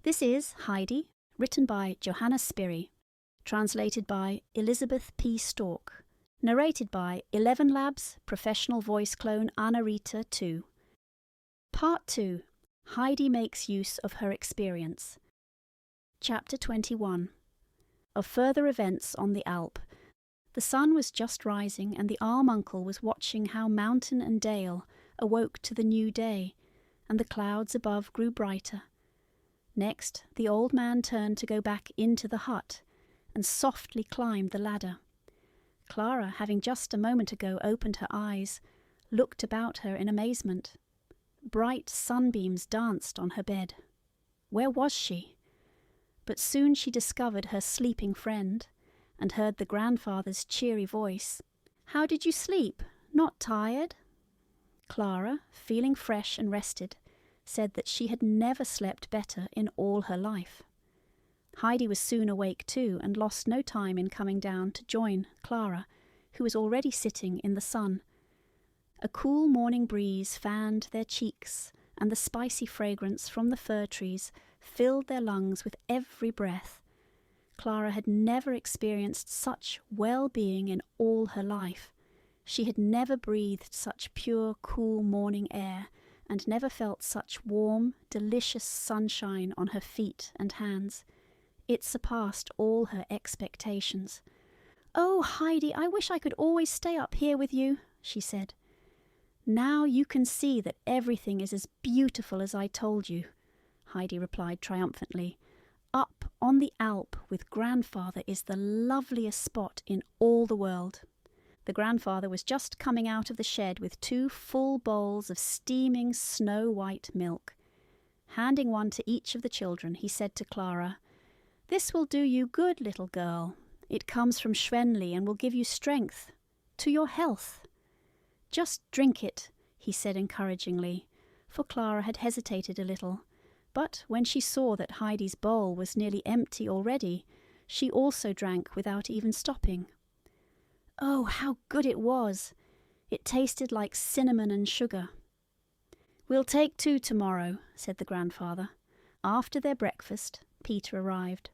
This is Heidi, written by Johanna Spyri, translated by Elizabeth P. Stork, narrated by ElevenLabs Professional Voice Clone Anarita 2. Part 2. Heidi makes use of her experience. Chapter 21. Of further events on the Alp. The sun was just rising, and the Arm-Uncle was watching how mountain and dale awoke to the new day, and the clouds above grew brighter. Next, the old man turned to go back into the hut, and softly climbed the ladder. Clara, having just a moment ago opened her eyes, looked about her in amazement. Bright sunbeams danced on her bed. Where was she? But soon she discovered her sleeping friend, and heard the grandfather's cheery voice. "How did you sleep? Not tired?" Clara, feeling fresh and rested, said that she had never slept better in all her life. Heidi was soon awake too, and lost no time in coming down to join Clara, who was already sitting in the sun. A cool morning breeze fanned their cheeks, and the spicy fragrance from the fir trees filled their lungs with every breath. Clara had never experienced such well-being in all her life. She had never breathed such pure, cool morning air, and never felt such warm, delicious sunshine on her feet and hands. It surpassed all her expectations. "Oh, Heidi, I wish I could always stay up here with you," she said. "Now you can see that everything is as beautiful as I told you," Heidi replied triumphantly. "Up on the Alp with Grandfather is the loveliest spot in all the world." The grandfather was just coming out of the shed with 2 full bowls of steaming snow-white milk. Handing one to each of the children, he said to Clara, "This will do you good, little girl. It comes from Schwenli and will give you strength. To your health. Just drink it," he said encouragingly, for Clara had hesitated a little. But when she saw that Heidi's bowl was nearly empty already, she also drank without even stopping. Oh, how good it was! It tasted like cinnamon and sugar. "We'll take 2 tomorrow," said the grandfather. After their breakfast, Peter arrived.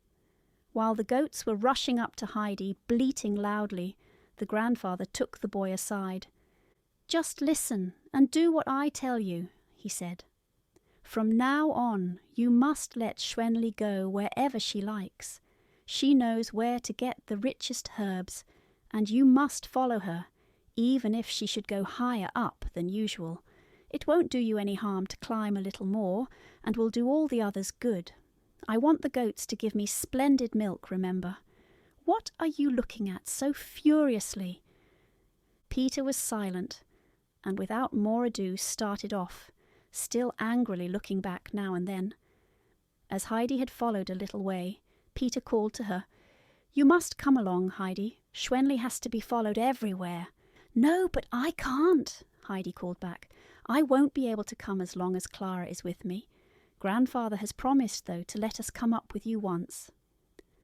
While the goats were rushing up to Heidi, bleating loudly, the grandfather took the boy aside. "Just listen and do what I tell you," he said. "From now on, you must let Schwenli go wherever she likes. She knows where to get the richest herbs, and you must follow her, even if she should go higher up than usual. It won't do you any harm to climb a little more, and will do all the others good. I want the goats to give me splendid milk, remember. What are you looking at so furiously?" Peter was silent, and without more ado started off, still angrily looking back now and then. As Heidi had followed a little way, Peter called to her, "You must come along, Heidi. Schwenli has to be followed everywhere." "No, but I can't," Heidi called back. "I won't be able to come as long as Clara is with me. Grandfather has promised, though, to let us come up with you once."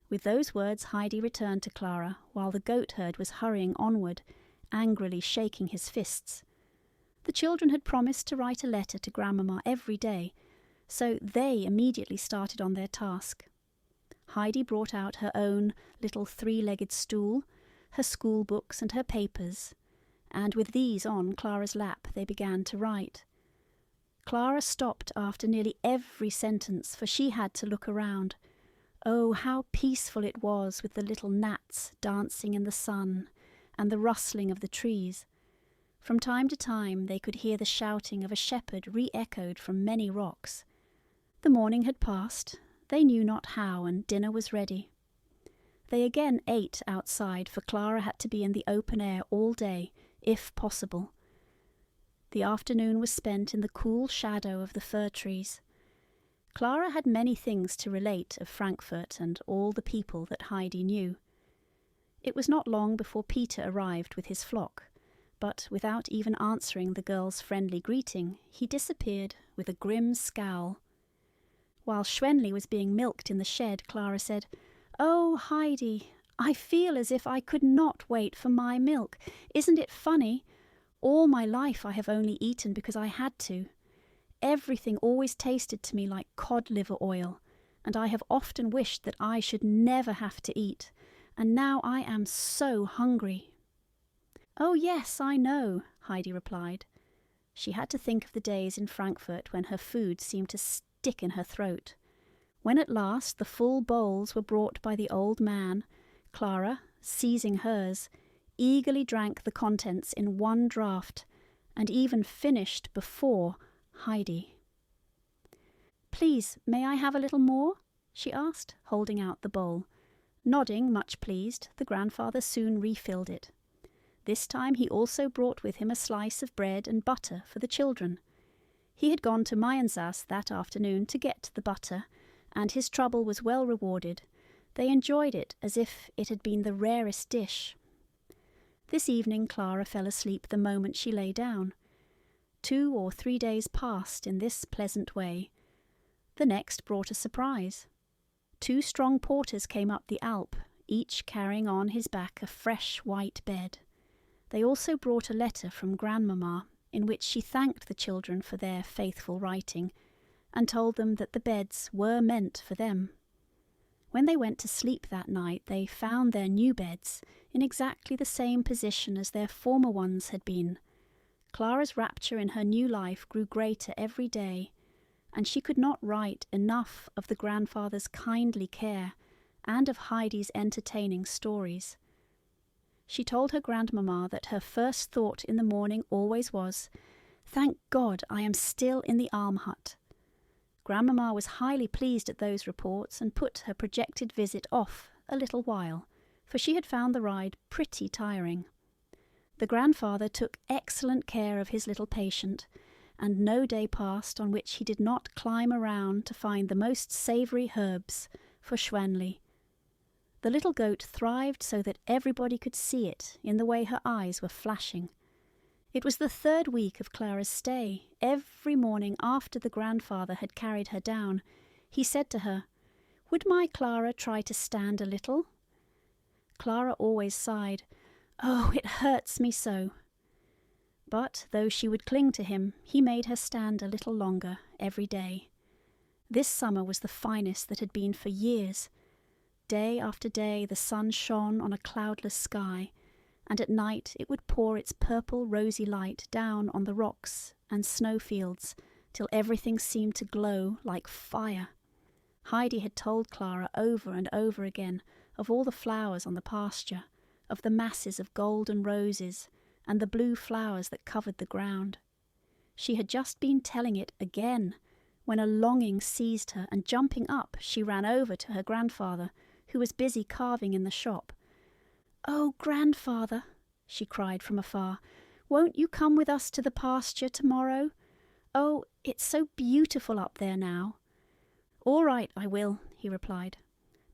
With those words, Heidi returned to Clara, while the goat herd was hurrying onward, angrily shaking his fists. The children had promised to write a letter to Grandmama every day, so they immediately started on their task. Heidi brought out her own little 3-legged stool, her school books and her papers, and with these on Clara's lap they began to write. Clara stopped after nearly every sentence, for she had to look around. Oh, how peaceful it was with the little gnats dancing in the sun and the rustling of the trees. From time to time they could hear the shouting of a shepherd re-echoed from many rocks. The morning had passed, they knew not how, and dinner was ready. They again ate outside, for Clara had to be in the open air all day, if possible. The afternoon was spent in the cool shadow of the fir trees. Clara had many things to relate of Frankfurt and all the people that Heidi knew. It was not long before Peter arrived with his flock, but without even answering the girl's friendly greeting, he disappeared with a grim scowl. While Schwenli was being milked in the shed, Clara said, "Oh, Heidi, I feel as if I could not wait for my milk. Isn't it funny? All my life I have only eaten because I had to. Everything always tasted to me like cod liver oil, and I have often wished that I should never have to eat, and now I am so hungry." "Oh yes, I know," Heidi replied. She had to think of the days in Frankfurt when her food seemed to stick in her throat. When at last the full bowls were brought by the old man, Clara, seizing hers, eagerly drank the contents in one draught, and even finished before Heidi. "Please, may I have a little more?" she asked, holding out the bowl. Nodding, much pleased, the grandfather soon refilled it. This time he also brought with him a slice of bread and butter for the children. He had gone to Mayensass that afternoon to get the butter, and his trouble was well rewarded. They enjoyed it as if it had been the rarest dish. This evening Clara fell asleep the moment she lay down. 2 or 3 days passed in this pleasant way. The next brought a surprise. 2 strong porters came up the Alp, each carrying on his back a fresh white bed. They also brought a letter from Grandmamma, in which she thanked the children for their faithful writing, and told them that the beds were meant for them. When they went to sleep that night, they found their new beds in exactly the same position as their former ones had been. Clara's rapture in her new life grew greater every day, and she could not write enough of the grandfather's kindly care and of Heidi's entertaining stories. She told her grandmamma that her first thought in the morning always was, "Thank God I am still in the alm hut." Grandmamma was highly pleased at those reports and put her projected visit off a little while, for she had found the ride pretty tiring. The grandfather took excellent care of his little patient, and no day passed on which he did not climb around to find the most savoury herbs for Schwänli. The little goat thrived so that everybody could see it in the way her eyes were flashing. It was the 3rd week of Clara's stay. Every morning after the grandfather had carried her down, he said to her, "Would my Clara try to stand a little?" Clara always sighed, "Oh, it hurts me so." But though she would cling to him, he made her stand a little longer every day. This summer was the finest that had been for years. Day after day the sun shone on a cloudless sky, and at night it would pour its purple rosy light down on the rocks and snowfields till everything seemed to glow like fire. Heidi had told Clara over and over again of all the flowers on the pasture, of the masses of golden roses and the blue flowers that covered the ground. She had just been telling it again when a longing seized her, and jumping up she ran over to her grandfather, who was busy carving in the shop. "Oh, grandfather," she cried from afar, "won't you come with us to the pasture tomorrow? Oh, it's so beautiful up there now." "All right, I will," he replied.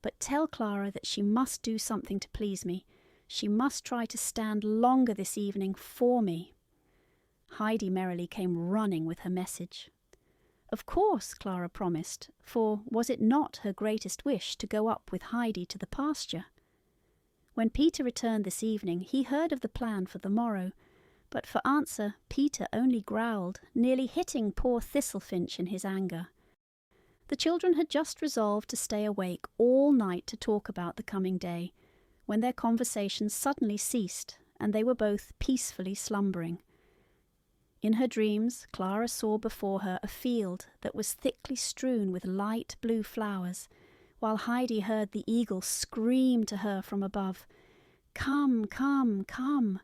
"But tell Clara that she must do something to please me. She must try to stand longer this evening for me." Heidi merrily came running with her message. Of course, Clara promised, for was it not her greatest wish to go up with Heidi to the pasture? When Peter returned this evening, he heard of the plan for the morrow, but for answer Peter only growled, nearly hitting poor Thistlefinch in his anger. The children had just resolved to stay awake all night to talk about the coming day, when their conversation suddenly ceased, and they were both peacefully slumbering. In her dreams, Clara saw before her a field that was thickly strewn with light blue flowers, while Heidi heard the eagle scream to her from above, "Come, come, come!